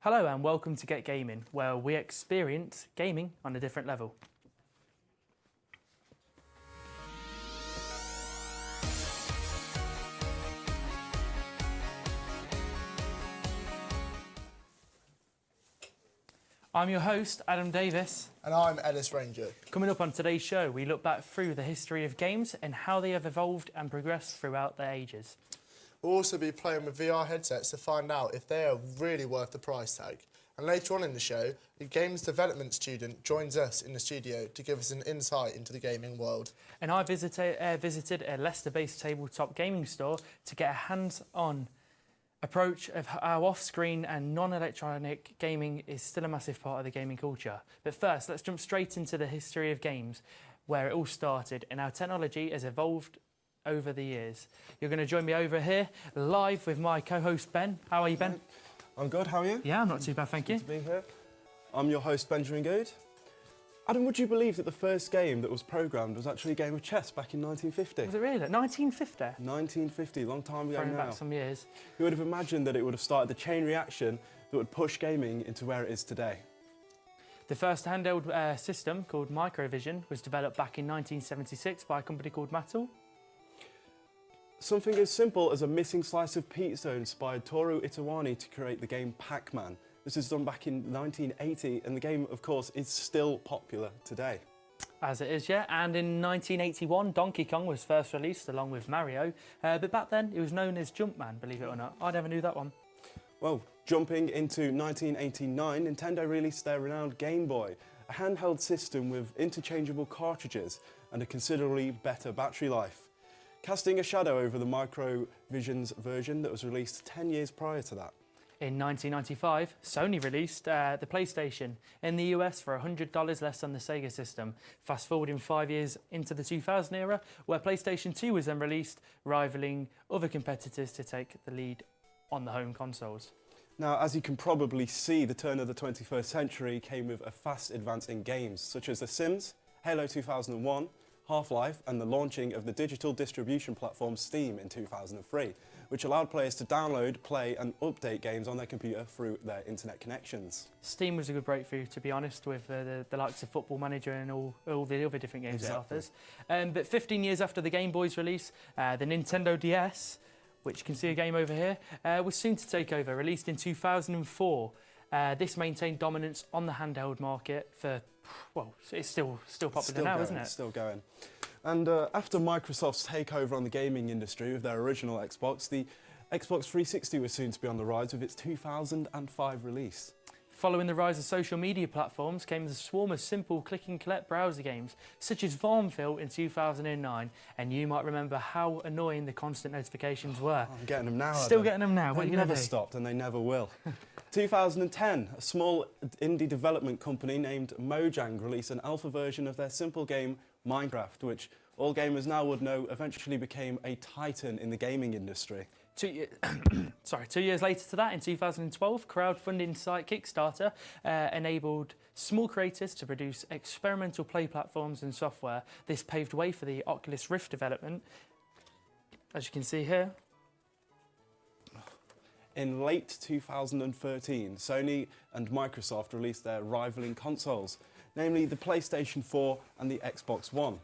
Hello and welcome to Get Gaming, where we experience gaming on a different level. I'm your host, Adam Davis. And I'm Ellis Ranger. Coming up on today's show, we look back through the history of games and how they have evolved and progressed throughout their ages. We'll also be playing with VR headsets to find out if they are really worth the price tag. And later on in the show, a games development student joins us in the studio to give us an insight into the gaming world. And I visited a Leicester-based tabletop gaming store to get a hands-on approach of how off-screen and non-electronic gaming is still a massive part of the gaming culture. But first, let's jump straight into the history of games, where it all started and how technology has evolved over the years. You're going to join me over here live with my co-host Ben. How are you, Ben? I'm good, how are you? Yeah, I'm not too bad, thank you. Good to be here. I'm your host, Benjamin Goode. Adam, would you believe that the first game that was programmed was actually a game of chess back in 1950? Was it really? 1950? 1950, long time ago Throwing now. back some years. Who would have imagined that it would have started the chain reaction that would push gaming into where it is today? The first handheld system, called Microvision, was developed back in 1976 by a company called Mattel. Something as simple as a missing slice of pizza inspired Toru Itawani to create the game Pac-Man. This was done back in 1980, and the game, of course, is still popular today. As it is, yeah. And in 1981, Donkey Kong was first released along with Mario. But back then, it was known as Jumpman, believe it or not. I never knew that one. Well, jumping into 1989, Nintendo released their renowned Game Boy, a handheld system with interchangeable cartridges and a considerably better battery life, casting a shadow over the Microvision's version that was released 10 years prior to that. In 1995, Sony released the PlayStation in the US for $100 less than the Sega system. Fast forwarding 5 years into the 2000 era, where PlayStation 2 was then released, rivaling other competitors to take the lead on the home consoles. Now, as you can probably see, the turn of the 21st century came with a fast advance in games, such as The Sims, Halo 2001, Half-Life, and the launching of the digital distribution platform Steam in 2003, which allowed players to download, play and update games on their computer through their internet connections. Steam was a good breakthrough, to be honest, with the likes of Football Manager and all the other different games it offers. But 15 years after the Game Boy's release, the Nintendo DS, which you can see a game over here, was soon to take over. Released in 2004, this maintained dominance on the handheld market for, well, it's still popular now, isn't it? It's still going. And after Microsoft's takeover on the gaming industry with their original Xbox, the Xbox 360 was soon to be on the rise with its 2005 release. Following the rise of social media platforms came the swarm of simple click-and-collect browser games, such as Farmville in 2009, and you might remember how annoying the constant notifications were. I'm getting them now. Still getting them now. They never stopped, and they never will. 2010, a small indie development company named Mojang released an alpha version of their simple game Minecraft, which all gamers now would know eventually became a titan in the gaming industry. 2 years later to that, in 2012, crowdfunding site Kickstarter enabled small creators to produce experimental play platforms and software. This paved way for the Oculus Rift development, as you can see here. In late 2013, Sony and Microsoft released their rivaling consoles, namely the PlayStation 4 and the Xbox One.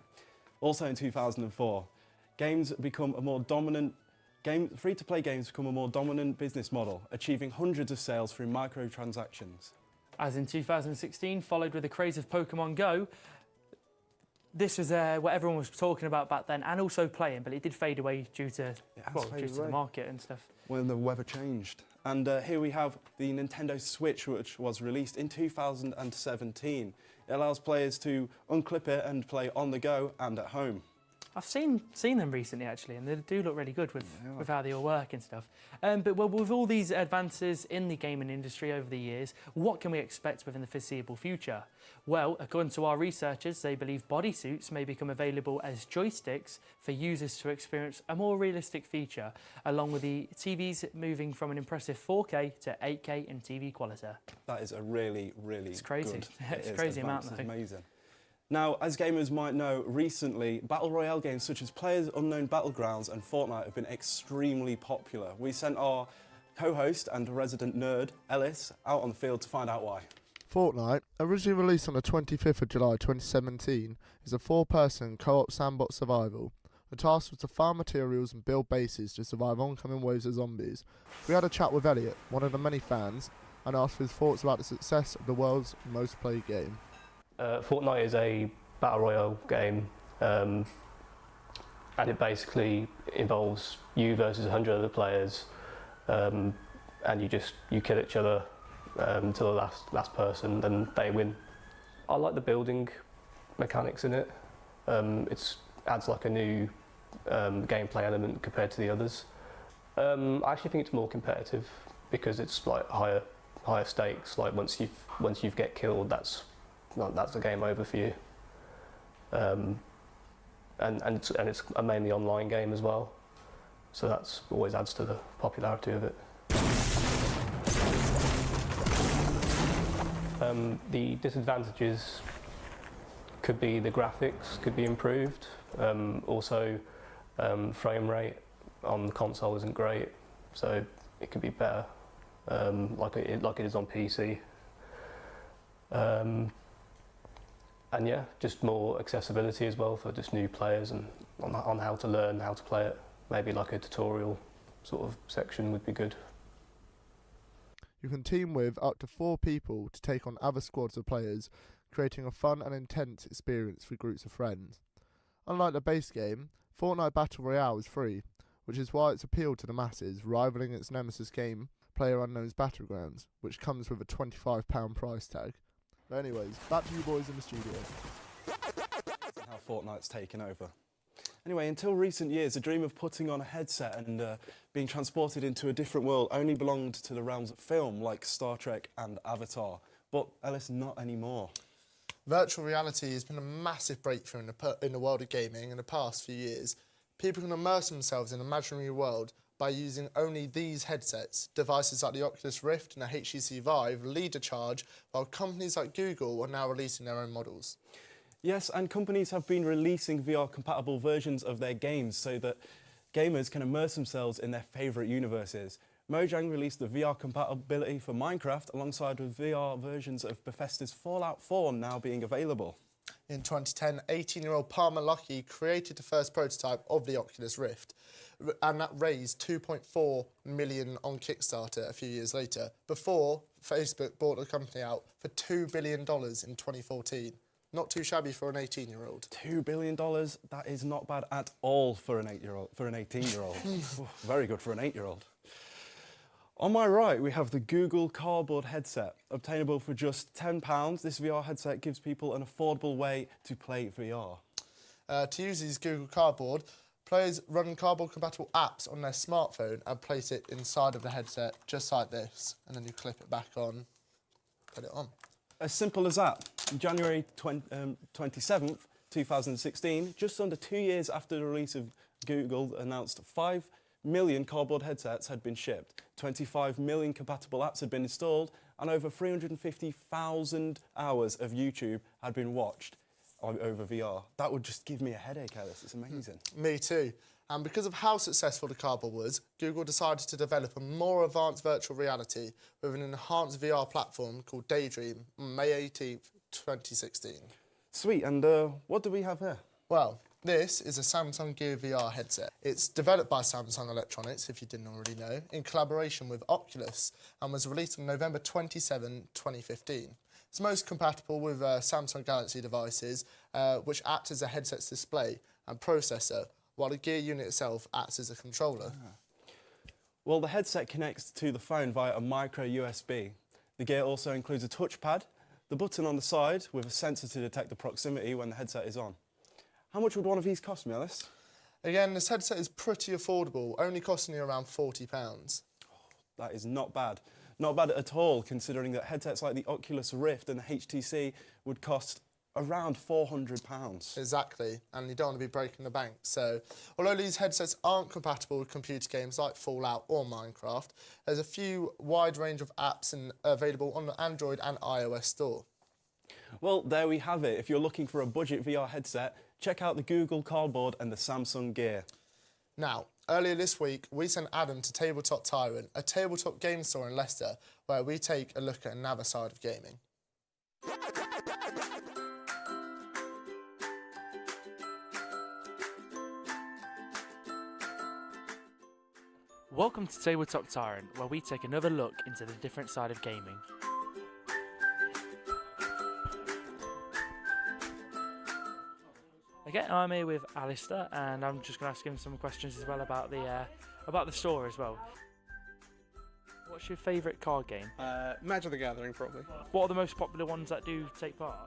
Also in 2004, free-to-play games become a more dominant business model, achieving hundreds of sales through microtransactions. As in 2016, followed with the craze of Pokemon Go. This was what everyone was talking about back then, and also playing, but it did fade away due to the market and stuff. When the weather changed. And here we have the Nintendo Switch, which was released in 2017. It allows players to unclip it and play on the go and at home. I've seen them recently, actually, and they do look really good with how they all work and stuff. But with all these advances in the gaming industry over the years, what can we expect within the foreseeable future? Well, according to our researchers, they believe bodysuits may become available as joysticks for users to experience a more realistic feature, along with the TVs moving from an impressive 4K to 8K in TV quality. That is a really, really It's crazy. Good. It's a crazy amount, though. It's amazing. Now, as gamers might know, recently, Battle Royale games such as PlayerUnknown's Battlegrounds and Fortnite have been extremely popular. We sent our co-host and resident nerd, Ellis, out on the field to find out why. Fortnite, originally released on the 25th of July 2017, is a four-person co-op sandbox survival. The task was to farm materials and build bases to survive oncoming waves of zombies. We had a chat with Elliot, one of the many fans, and asked his thoughts about the success of the world's most played game. Fortnite is a battle royale game, and it basically involves you versus 100 other players, and you kill each other to the last person, then they win. I like the building mechanics in it. It adds like a new gameplay element compared to the others. I actually think it's more competitive because it's like higher stakes. Like once you get killed, that's the game over for you. And it's a mainly online game as well, so that's always adds to the popularity of it. The disadvantages could be the graphics could be improved. Also, frame rate on the console isn't great, so it could be better, like it is on PC. And yeah, just more accessibility as well for just new players and on how to learn how to play it. Maybe like a tutorial sort of section would be good. You can team with up to 4 people to take on other squads of players, creating a fun and intense experience for groups of friends. Unlike the base game, Fortnite Battle Royale is free, which is why it's appealed to the masses, rivaling its nemesis game, PlayerUnknown's Battlegrounds, which comes with a £25 price tag. But anyways, back to you boys in the studio. How Fortnite's taken over. Anyway, until recent years, the dream of putting on a headset and being transported into a different world only belonged to the realms of film, like Star Trek and Avatar. But, Ellis, not anymore. Virtual reality has been a massive breakthrough in the world of gaming in the past few years. People can immerse themselves in an imaginary world by using only these headsets. Devices like the Oculus Rift and the HTC Vive lead the charge, while companies like Google are now releasing their own models. Yes, and companies have been releasing VR-compatible versions of their games so that gamers can immerse themselves in their favourite universes. Mojang released the VR compatibility for Minecraft alongside with VR versions of Bethesda's Fallout 4 now being available. In 2010, 18-year-old Palmer Luckey created the first prototype of the Oculus Rift, and that raised $2.4 million on Kickstarter a few years later, before Facebook bought the company out for $2 billion in 2014. Not too shabby for an 18-year-old. $2 billion, that is not bad at all for an 18-year-old. Very good for an 8-year-old. On my right, we have the Google Cardboard headset. Obtainable for just £10, this VR headset gives people an affordable way to play VR. To use these Google Cardboard, players run cardboard-compatible apps on their smartphone and place it inside of the headset, just like this, and then you clip it back on, put it on. As simple as that. January 27th, 2016, just under 2 years after the release of Google announced 5 million cardboard headsets had been shipped, 25 million compatible apps had been installed, and over 350,000 hours of YouTube had been watched over VR. That would just give me a headache, Ellis. It's amazing. Me too. And because of how successful the Cardboard was, Google decided to develop a more advanced virtual reality with an enhanced VR platform called Daydream on May 18th, 2016. Sweet, and what do we have here? Well, this is a Samsung Gear VR headset. It's developed by Samsung Electronics, if you didn't already know, in collaboration with Oculus, and was released on November 27, 2015. It's most compatible with Samsung Galaxy devices, which act as a headset's display and processor, while the Gear unit itself acts as a controller. Well, the headset connects to the phone via a micro USB. The Gear also includes a touchpad, the button on the side with a sensor to detect the proximity when the headset is on. How much would one of these cost me, Ellis? Again, this headset is pretty affordable, only costing you around £40. That is not bad. Not bad at all, considering that headsets like the Oculus Rift and the HTC would cost around £400. Exactly, and you don't want to be breaking the bank. So, although these headsets aren't compatible with computer games like Fallout or Minecraft, there's a few wide range of apps available on the Android and iOS store. Well, there we have it. If you're looking for a budget VR headset, check out the Google Cardboard and the Samsung Gear. Now, Earlier this week, we sent Adam to Tabletop Tyrant, a tabletop game store in Leicester, where we take a look at another side of gaming. Welcome to Tabletop Tyrant, where we take another look into the different side of gaming. Okay, I'm here with Alistair, and I'm just going to ask him some questions as well about the store as well. What's your favourite card game? Magic the Gathering, probably. What are the most popular ones that do take part?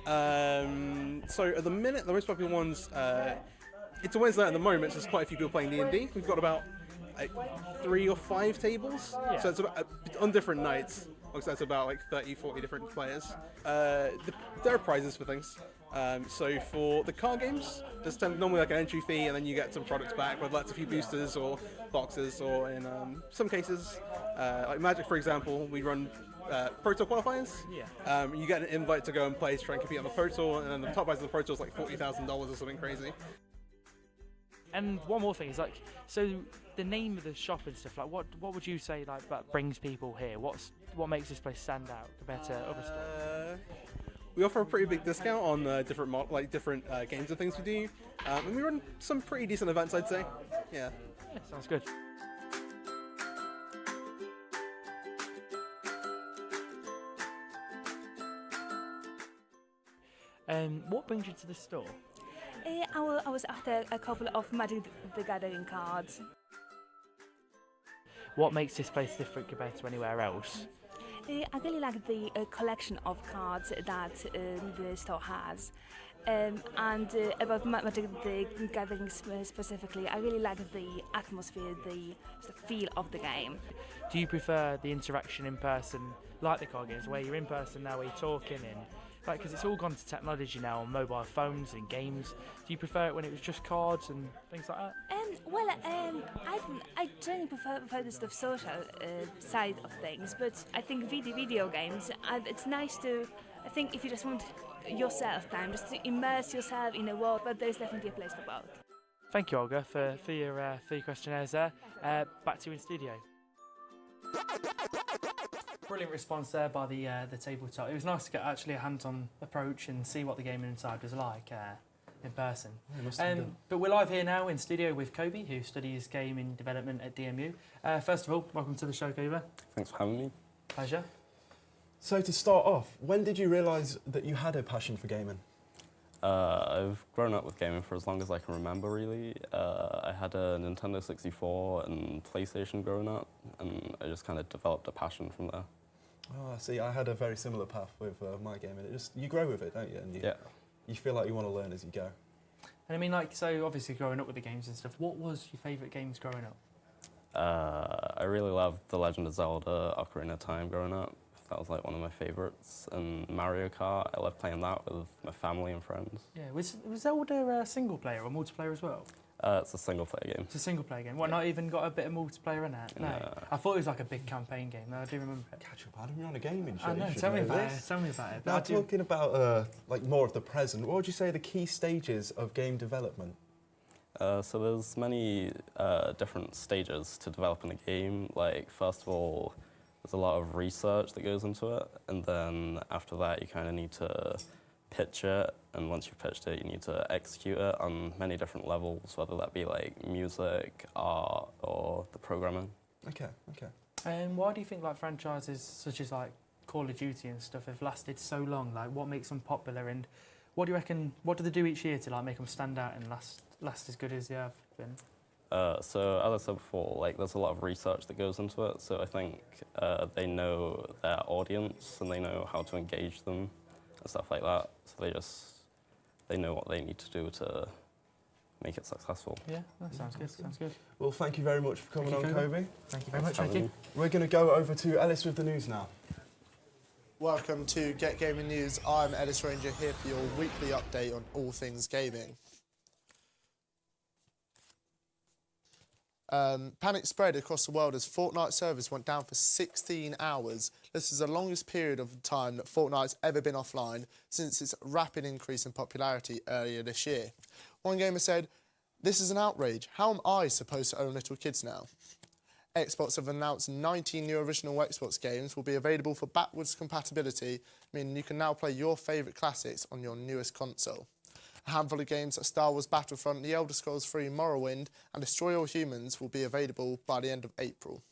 So at the minute, the most popular ones, it's a Wednesday night at the moment, so there's quite a few people playing D&D. We've got about 3 or 5 tables, so it's about, on different nights. Looks like it's about like 30, 40 different players. There are prizes for things. So for the card games, there's normally like an entry fee, and then you get some products back, whether that's a few boosters or boxes, or in some cases, like Magic, for example, we run Pro Tour qualifiers. Yeah. You get an invite to go and play to try and compete on the Pro Tour, and then the top prize of the Pro Tour is like $40,000 or something crazy. And one more thing is like, so the name of the shop and stuff, like what would you say like that brings people here? What makes this place stand out compared to other stores? We offer a pretty big discount on different games and things we do, and we run some pretty decent events, I'd say. Yeah. Sounds good. What brings you to the store? I was after a couple of Magic the Gathering cards. What makes this place different compared to anywhere else? I really like the collection of cards that the store has. And about Magic the Gathering specifically, I really like the atmosphere, the sort of feel of the game. Do you prefer the interaction in person, like the card games, where you're in person now, where you're talking and like, because it's all gone to technology now on mobile phones and games. Do you prefer it when it was just cards and things like that? I generally prefer the sort of social side of things, but I think video games, it's nice to, I think if you just want yourself time, just to immerse yourself in a world, but there's definitely a place for both. Thank you, Olga, for your questionnaires there. Back to you in studio. Brilliant response there by the tabletop. It was nice to get actually a hands-on approach and see what the gaming inside was like in person. But we're live here now in studio with Kobe, who studies gaming development at DMU. First of all, welcome to the show, Kobe. Thanks for having me. Pleasure. So to start off, when did you realise that you had a passion for gaming? I've grown up with gaming for as long as I can remember, really. I had a Nintendo 64 and PlayStation growing up, and I just kind of developed a passion from there. Oh, see, I had a very similar path with my gaming. You grow with it, don't you? And you feel like you want to learn as you go. And I mean, like, so obviously growing up with the games and stuff, what was your favourite games growing up? I really loved The Legend of Zelda, Ocarina of Time growing up. That was like one of my favourites. And Mario Kart, I loved playing that with my family and friends. Yeah, was Zelda single player or multiplayer as well? It's a single player game. It's a single player game. What, not even got a bit of multiplayer in it? No. I thought it was like a big campaign game. No, I do remember it. Catch up, Adam, you're on a gaming show. I know, tell me about it. Tell me about it. Now, talking about like more of the present, what would you say are the key stages of game development? So there's many different stages to developing a game. Like, first of all, there's a lot of research that goes into it, and then after that you kind of need to pitch it, and once you've pitched it you need to execute it on many different levels, whether that be like music, art, or the programming. Okay. And why do you think like franchises such as like Call of Duty and stuff have lasted so long? Like, what makes them popular, and what do you reckon, what do they do each year to like make them stand out and last as good as they have been? So as I said before, like there's a lot of research that goes into it. So I think they know their audience and they know how to engage them and stuff like that. So they know what they need to do to make it successful. Yeah, that sounds good. Sounds good. Well, thank you very much for coming on, Kobe. Thank you very much. Thank you. We're going to go over to Ellis with the news now. Welcome to Get Gaming News. I'm Ellis Ranger, here for your weekly update on all things gaming. Panic spread across the world as Fortnite servers went down for 16 hours. This is the longest period of time that Fortnite's ever been offline since its rapid increase in popularity earlier this year. One gamer said, This is an outrage. How am I supposed to own little kids now? Xbox have announced 19 new original Xbox games will be available for backwards compatibility, meaning you can now play your favourite classics on your newest console. A handful of games like Star Wars Battlefront, The Elder Scrolls 3 Morrowind and Destroy All Humans will be available by the end of April.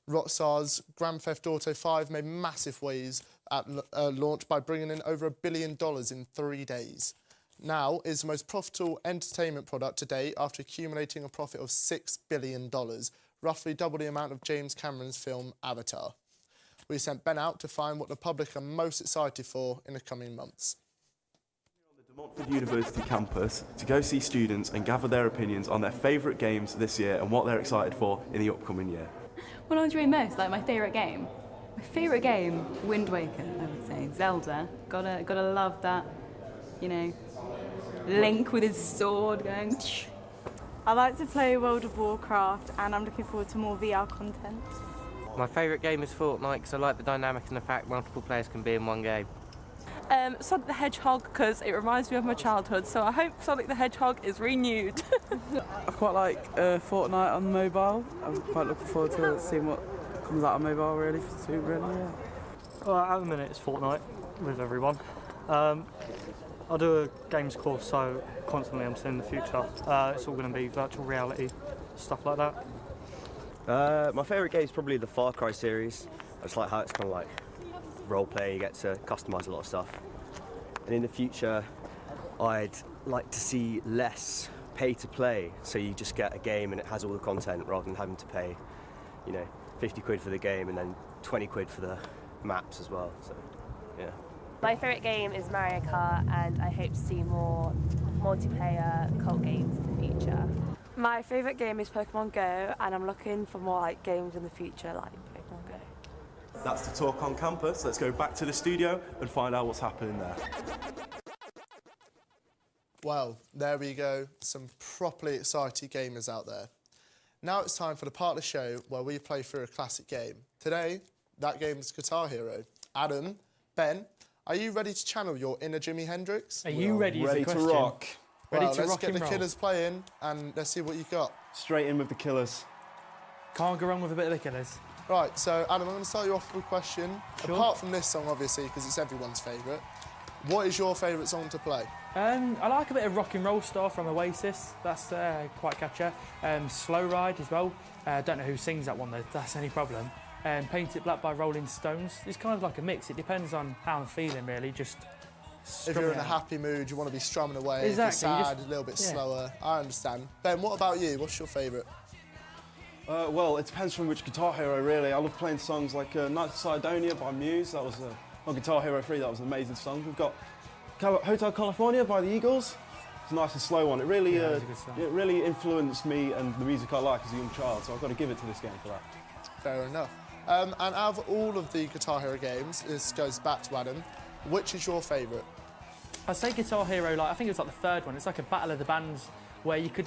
Rockstar's Grand Theft Auto 5 made massive waves at launch by bringing in over $1 billion in 3 days. Now is the most profitable entertainment product to date after accumulating a profit of $6 billion, roughly double the amount of James Cameron's film Avatar. We sent Ben out to find what the public are most excited for in the coming months. On the De Montfort University campus to go see students and gather their opinions on their favourite games this year and what they're excited for in the upcoming year. What I'm enjoying most, like my favourite game? My favourite game, Wind Waker, I would say. Zelda. Gotta love that, you know, Link with his sword going. I like to play World of Warcraft and I'm looking forward to more VR content. My favourite game is Fortnite because I like the dynamic and the fact multiple players can be in one game. Sonic the Hedgehog because it reminds me of my childhood, so I hope Sonic the Hedgehog is renewed. I quite like Fortnite on mobile. I'm quite looking forward to seeing what comes out on mobile really soon, really, yeah. Well, at the minute it's Fortnite with everyone. I do a games course, so constantly I'm seeing the future. It's all going to be virtual reality, stuff like that. My favourite game is probably the Far Cry series. I just like how it's kind of like role play, you get to customise a lot of stuff. And in the future, I'd like to see less pay to play, so you just get a game and it has all the content rather than having to pay, you know, 50 quid for the game and then 20 quid for the maps as well, so yeah. My favourite game is Mario Kart and I hope to see more multiplayer cult games in the future. My favourite game is Pokemon Go and I'm looking for more like games in the future like Pokemon Go. That's the talk on campus. Let's go back to the studio and find out what's happening there. Well, there we go. Some properly excited gamers out there. Now it's time for the part of the show where we play through a classic game. Today, that game is Guitar Hero. Adam, Ben, are you ready to channel your inner Jimi Hendrix? Are you ready? Ready to rock. Well, let's get the Killers playing and let's see what you've got. Straight in with the Killers. Can't go wrong with a bit of the Killers. Right, so Adam, I'm going to start you off with a question. Sure. Apart from this song, obviously, because it's everyone's favourite, what is your favourite song to play? I like a bit of rock and roll stuff from Oasis. That's quite catchy. Slow Ride as well. Don't know who sings that one though. That's any problem. Paint It Black by Rolling Stones. It's kind of like a mix. It depends on how I'm feeling, really. Just if you're in a happy mood, you want to be strumming away. Exactly. If you're sad, a little bit slower. I understand. Ben, what about you? What's your favourite? Well, it depends from which Guitar Hero, really. I love playing songs like Nights of Sidonia by Muse. That was on Guitar Hero 3. That was an amazing song. We've got Hotel California by the Eagles. It's a nice and slow one. It really influenced me and the music I like as a young child, so I've got to give it to this game for that. Fair enough. And out of all of the Guitar Hero games, this goes back to Adam, which is your favourite? I'd say Guitar Hero, I think it's like the third one. It's like a battle of the bands where you could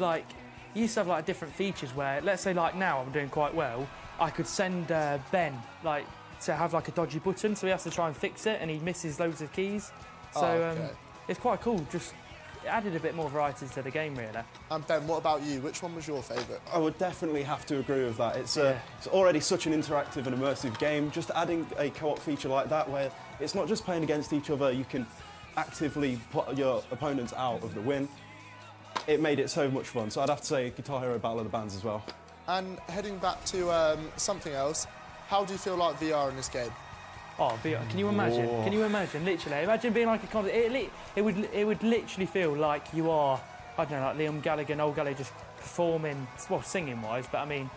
you used to have different features where, let's say now I'm doing quite well, I could send Ben to have a dodgy button, so he has to try and fix it and he misses loads of keys. So it's quite cool, just added a bit more variety to the game really. And Ben, what about you? Which one was your favourite? I would definitely have to agree with that. It's already such an interactive and immersive game. Just adding a co-op feature like that where it's not just playing against each other, you can actively put your opponents out of the win. It made it so much fun. So I'd have to say Guitar Hero Battle of the Bands as well. And heading back to something else, how do you feel like VR in this game? Oh, VR! Can you imagine? Can you imagine? Literally, imagine being like a concert. It would literally feel like you are, I don't know, like Liam Gallagher, Noel Gallagher, just performing, well, singing-wise. But I mean,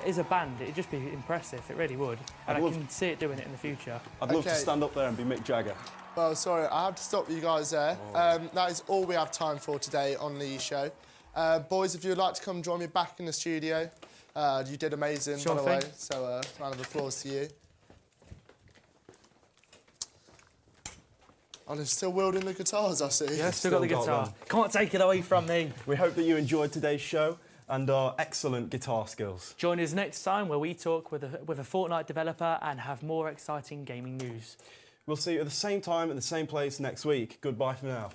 as a band, it'd just be impressive. It really would, and I can see it doing it in the future. I'd love to stand up there and be Mick Jagger. Well, sorry, I have to stop you guys there. That is all we have time for today on the show. Boys, if you'd like to come join me back in the studio, you did amazing, by the way. So, round of applause to you. Oh, they're still wielding the guitars, I see. Yeah, still got the guitar. Can't take it away from me. We hope that you enjoyed today's show and our excellent guitar skills. Join us next time where we talk with a Fortnite developer and have more exciting gaming news. We'll see you at the same time at the same place next week. Goodbye for now.